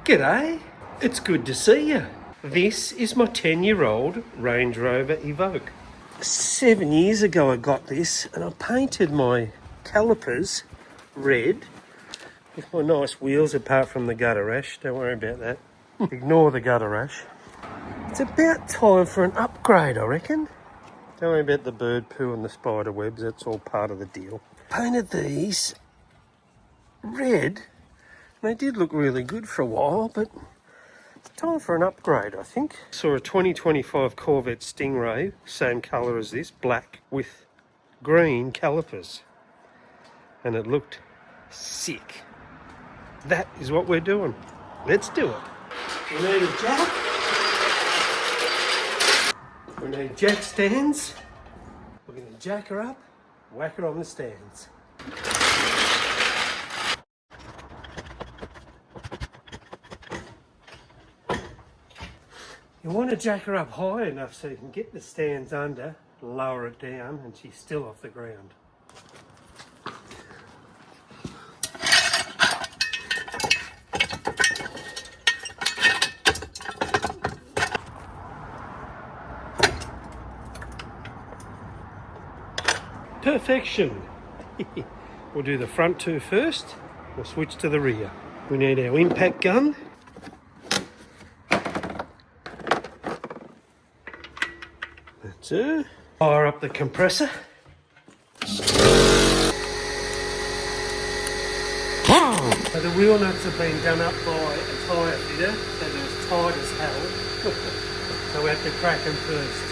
G'day, it's good to see you. This is my 10-year-old Range Rover Evoque. 7 years ago I got this and I painted my calipers red with my nice wheels apart from the gutter rash. Don't worry about that. Ignore the gutter rash. It's about time for an upgrade, I reckon. Don't worry about the bird poo and the spider webs, that's all part of the deal. Painted these red. They did look really good for a while, but it's time for an upgrade, I think. Saw a 2025 Corvette Stingray, same colour as this, black with green calipers. And it looked sick. That is what we're doing. Let's do it. We need a jack. We need jack stands. We're going to jack her up, whack her on the stands. You want to jack her up high enough so you can get the stands under, lower it down, and she's still off the ground. Perfection! We'll do the front two first, we'll switch to the rear. We need our impact gun. That's it. Fire up the compressor. So the wheel nuts have been done up by a tyre fitter, so they're as tight as hell. So we have to crack them first.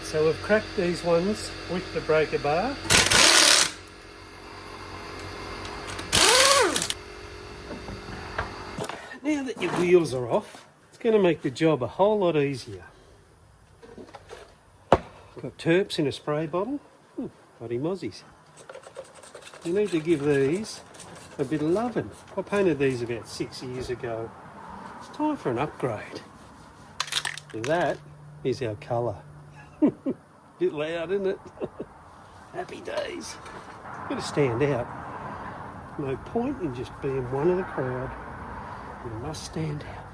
So we've cracked these ones with the breaker bar. Now that your wheels are off, it's going to make the job a whole lot easier. Got terps in a spray bottle. Bloody mozzies. You need to give these a bit of loving. I painted these about 6 years ago. It's time for an upgrade. That is our colour. Bit loud, isn't it? Happy days. Got to stand out. No point in just being one of the crowd. You must stand out.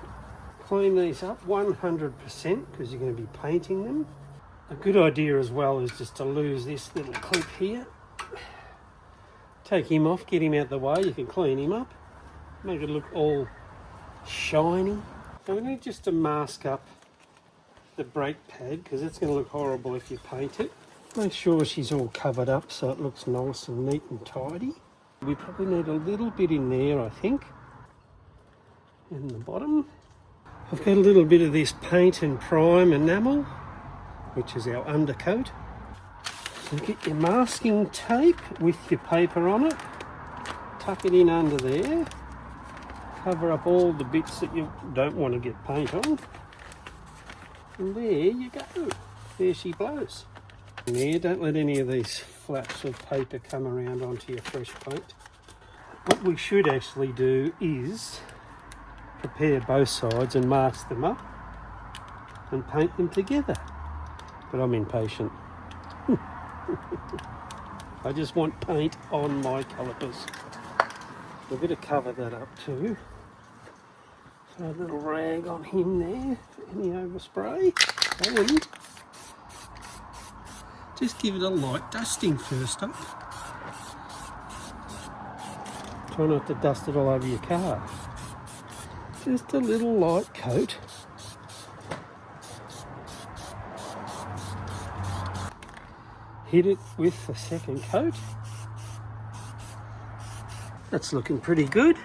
Clean these up 100% because you're going to be painting them. A good idea as well is just to lose this little clip here. Take him off, get him out the way. You can clean him up. Make it look all shiny. So we need just to mask up the brake pad because it's going to look horrible if you paint it. Make sure she's all covered up so it looks nice and neat and tidy. We probably need a little bit in there, I think. In the bottom. I've got a little bit of this paint and prime enamel, which is our undercoat. So get your masking tape with your paper on it. Tuck it in under there. Cover up all the bits that you don't want to get paint on. And there you go. There she blows. And there, don't let any of these flaps of paper come around onto your fresh paint. What we should actually do is prepare both sides and mask them up and paint them together. But I'm impatient. I just want paint on my calipers. We're going to cover that up too. Throw a little rag on him there for any overspray. And just give it a light dusting first up. Try not to dust it all over your car. Just a little light coat. Hit it with the second coat. That's looking pretty good.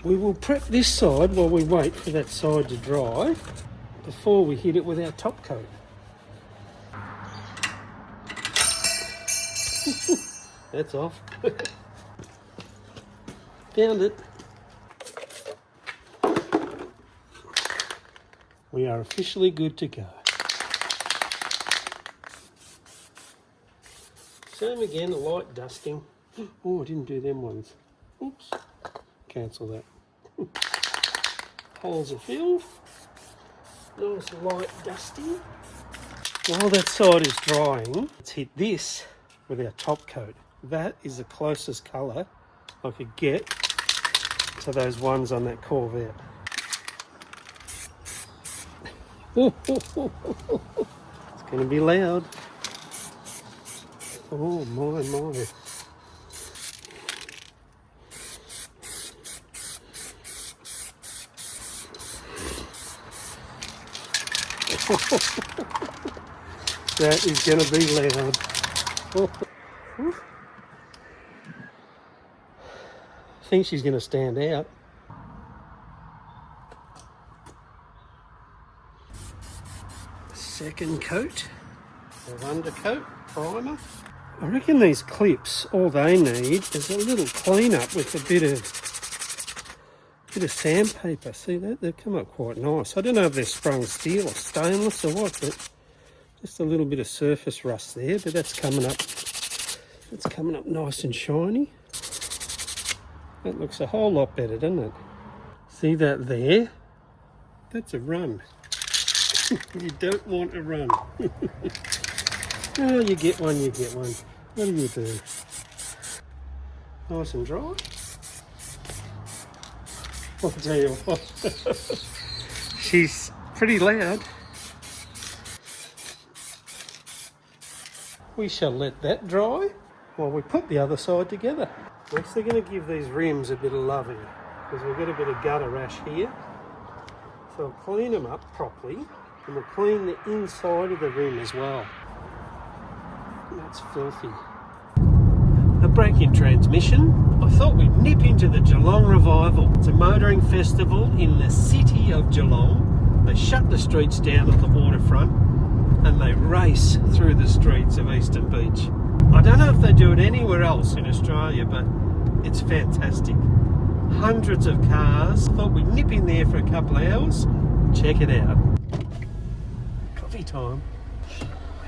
We will prep this side while we wait for that side to dry before we hit it with our top coat. That's off. Found it. We are officially good to go. Same again, a light dusting. Oh, I didn't do them ones. Oops. Cancel that. Holes are filled. Nice light dusting. While that side is drying, let's hit this with our top coat. That is the closest colour I could get to those ones on that Corvette. It's going to be loud. Oh my. That is going to be loud. I think she's going to stand out. Second coat, or undercoat, primer. I reckon these clips, all they need is a little clean up with a bit of sandpaper. See that? They've come up quite nice. I don't know if they're sprung steel or stainless or what, but just a little bit of surface rust there, but that's coming up. It's coming up nice and shiny. That looks a whole lot better, doesn't it? See that there? That's a run. You don't want a run. Oh, you get one, you get one. What do you do? Nice and dry. I'll tell you what. She's pretty loud. We shall let that dry while we put the other side together. Next, they're going to give these rims a bit of loving because we've got a bit of gutter rash here. So I'll clean them up properly and we'll clean the inside of the rim as well. That's filthy. A break-in transmission. I thought we'd nip into the Geelong Revival. It's a motoring festival in the city of Geelong. They shut the streets down at the waterfront and they race through the streets of Eastern Beach. I don't know if they do it anywhere else in Australia, but it's fantastic. Hundreds of cars. Thought we'd nip in there for a couple of hours. Check it out. Coffee time.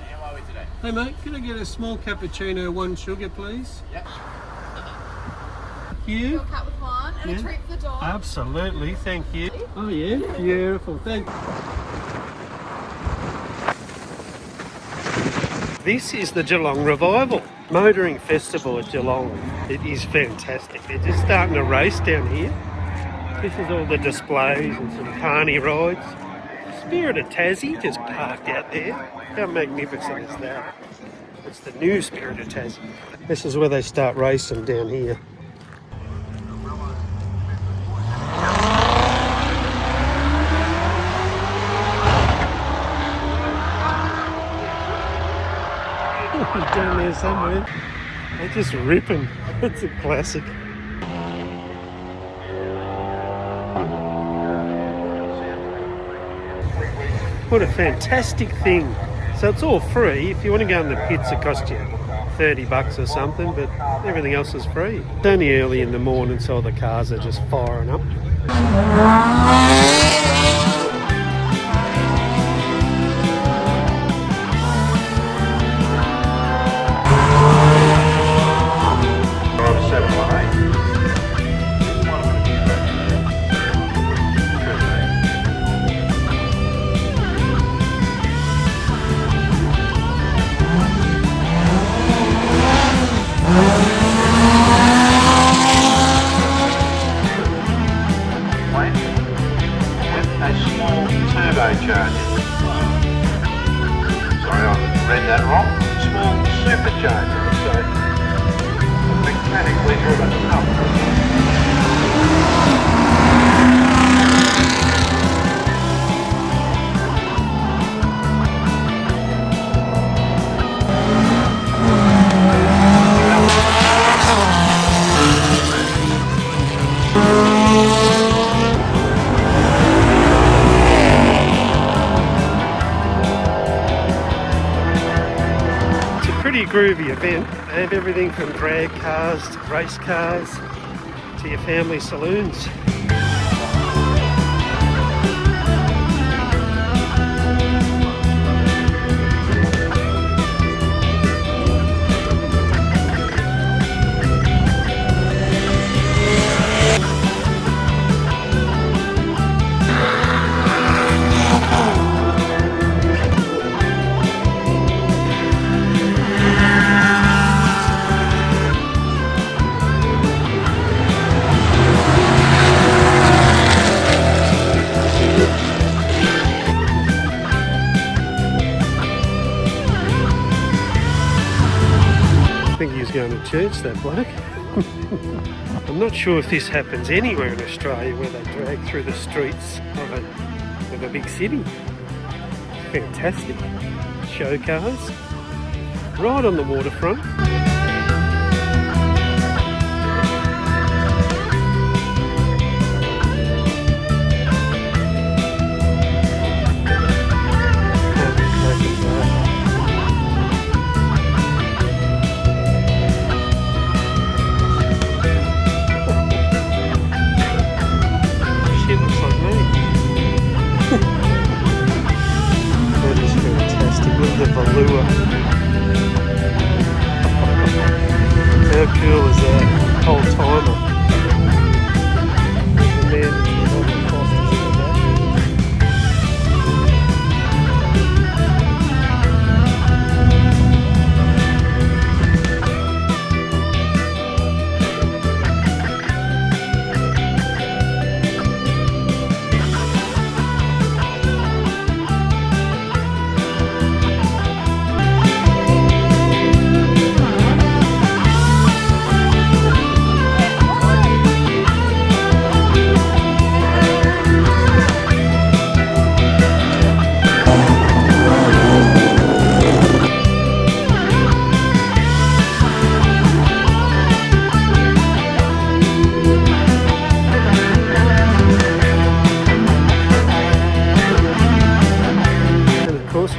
How are we today? Hey mate, can I get a small cappuccino, 1 sugar please? Yep. Thank you. Your cat with one and Yeah. a treat for the dog. Absolutely, thank you. Oh yeah, beautiful, thank you. This is the Geelong Revival, motoring festival at Geelong. It is fantastic. They're just starting a race down here. This is all the displays and some carny rides. Spirit of Tassie just parked out there. How magnificent is that? It's the new Spirit of Tassie. This is where they start racing down here. Down there somewhere. They're just ripping. It's a classic. What a fantastic thing. So it's all free. If you want to go in the pits, it costs you $30 or something, but everything else is free. It's only early in the morning, so the cars are just firing up. Turbocharger. Sorry, I read that wrong. Small supercharger. So mechanically driven up. Pretty groovy event. They have everything from drag cars to race cars to your family saloons. think he was going to church, that bloke. I'm not sure if this happens anywhere in Australia where they drag through the streets of a big city. Fantastic. Show cars. Right on the waterfront. The velour. How cool is that? Old timer. The man on the Fosters in the back.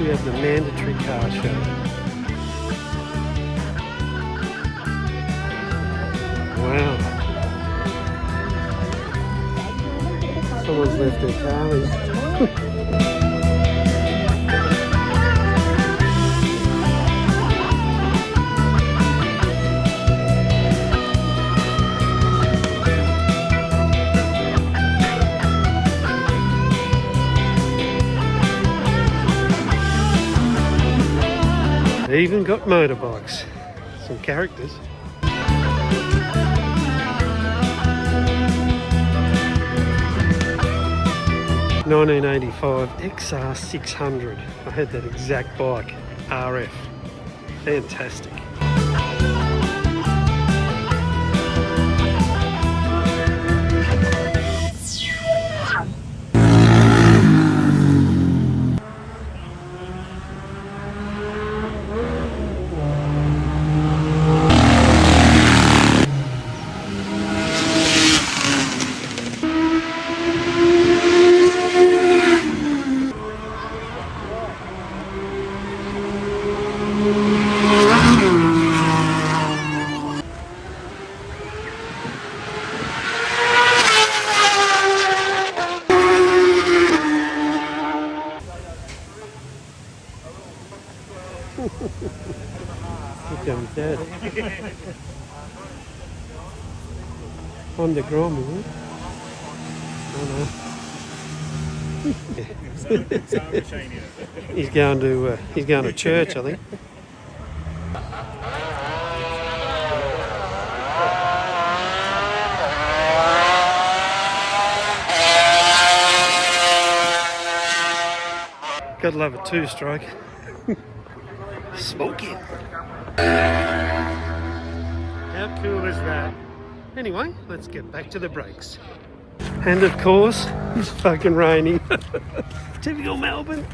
We have the mandatory car show. Wow. Someone's left their car in. They even got motorbikes. Some characters. (1985) XR600. I had that exact bike. RF. Fantastic. Keep going, Dad. On the ground, isn't it? Oh no. He's going to church, I think. Gotta love a two-stroke. Smoky. How cool is that? Anyway, let's get back to the brakes. And of course, it's fucking raining. Typical Melbourne.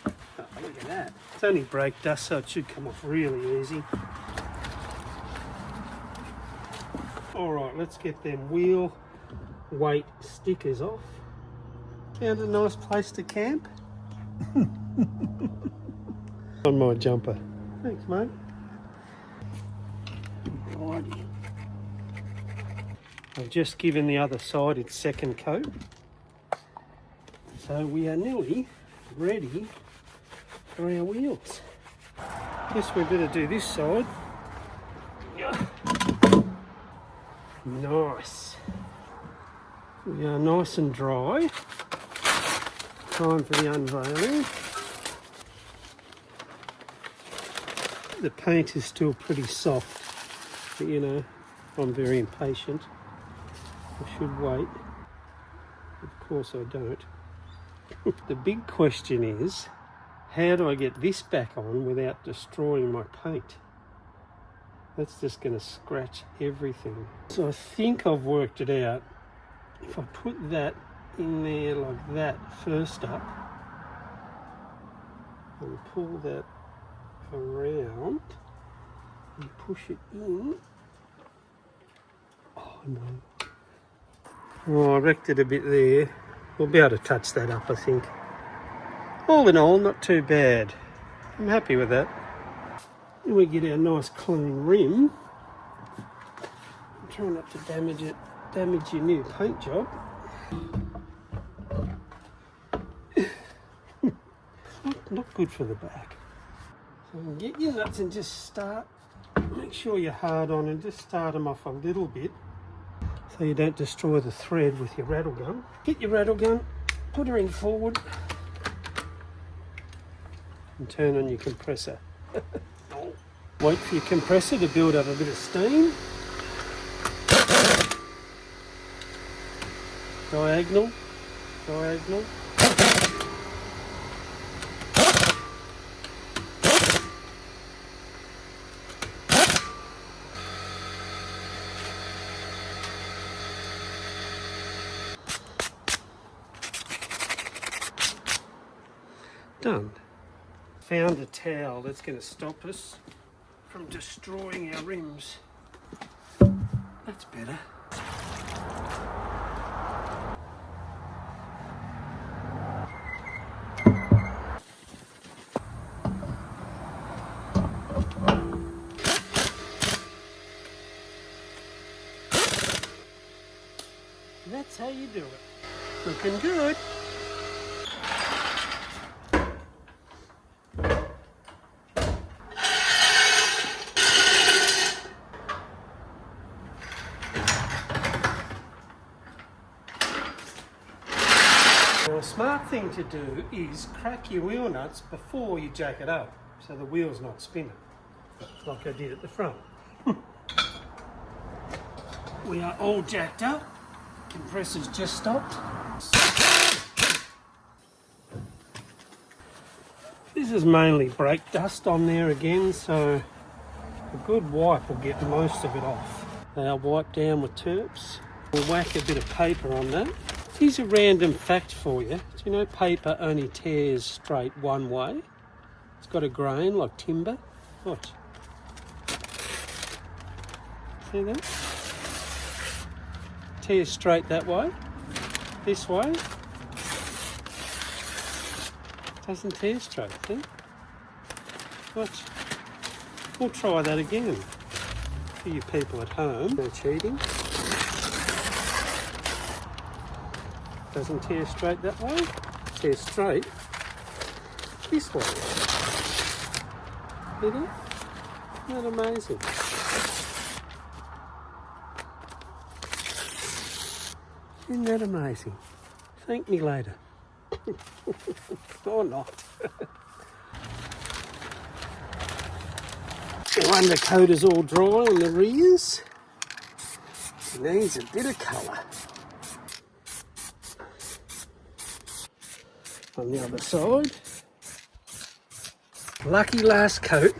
Oh, look at that. It's only brake dust, so it should come off really easy. Alright, let's get them wheel weight stickers off. Found a nice place to camp. On my jumper. Thanks, mate. Righty. I've just given the other side its second coat. So we are nearly ready for our wheels. Guess we better do this side. Nice. We are nice and dry. Time for the unveiling. The paint is still pretty soft, but you know, I'm very impatient. I should wait. Of course I don't. The big question is, how do I get this back on without destroying my paint? That's just going to scratch everything. So I think I've worked it out. If I put that in there like that first up, and pull that around and push it in. Oh no. Oh, I wrecked it a bit there. We'll be able to touch that up, I think. All in all, not too bad. I'm happy with that. And we get our nice clean rim. I'm trying not to damage your new paint job. Not good for the back. So get your nuts and just start, make sure you're hard on and just start them off a little bit so you don't destroy the thread with your rattle gun. Get your rattle gun, put her in forward and turn on your compressor. Wait for your compressor to build up a bit of steam. Diagonal, diagonal. Done. Found a towel that's going to stop us from destroying our rims. That's better. That's how you do it. Looking good. Now, a smart thing to do is crack your wheel nuts before you jack it up, so the wheel's not spinning, like I did at the front. We are all jacked up. Compressor's just stopped. This is mainly brake dust on there again, so a good wipe will get most of it off. They are wiped down with terps. We'll whack a bit of paper on that. Here's a random fact for you. Do you know paper only tears straight one way? It's got a grain like timber. Watch. See that? Tears straight that way. This way. Doesn't tear straight, see? Watch. We'll try that again. For you people at home, no cheating. Doesn't tear straight that way. Tear straight this way. See that? Isn't that amazing? Isn't that amazing? Thank me later. Or not. The undercoat is all dry on the rears. It needs a bit of colour. On the other side. Lucky last coat.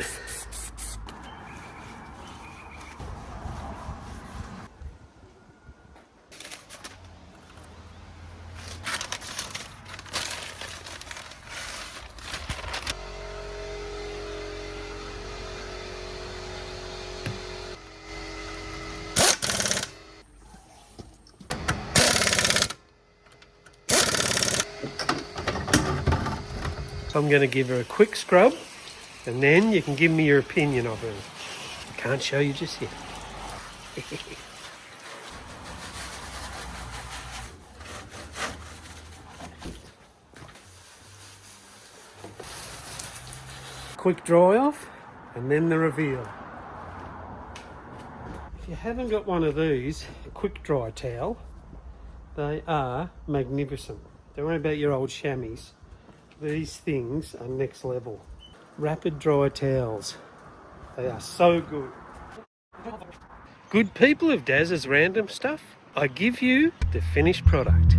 So I'm going to give her a quick scrub and then you can give me your opinion of her. I can't show you just yet. Quick dry off and then the reveal. If you haven't got one of these, a quick dry towel, they are magnificent. Don't worry about your old chamois. These things are next level. Rapid dry towels. They are so good. Good people of Daz's Random Stuff, I give you the finished product.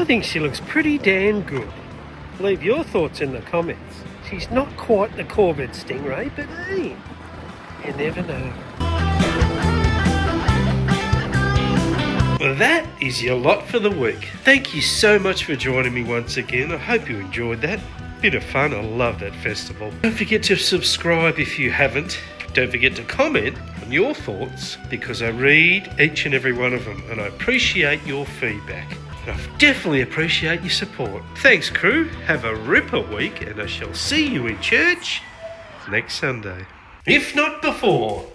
think she looks pretty damn good. Leave your thoughts in the comments. She's not quite the Corvid Stingray, but hey, you never know. Well, that is your lot for the week. Thank you so much for joining me once again. I hope you enjoyed that. Bit of fun. I love that festival. Don't forget to subscribe if you haven't. Don't forget to comment on your thoughts, because I read each and every one of them and I appreciate your feedback. And I definitely appreciate your support. Thanks, crew. Have a ripper week, and I shall see you in church next Sunday. If not before.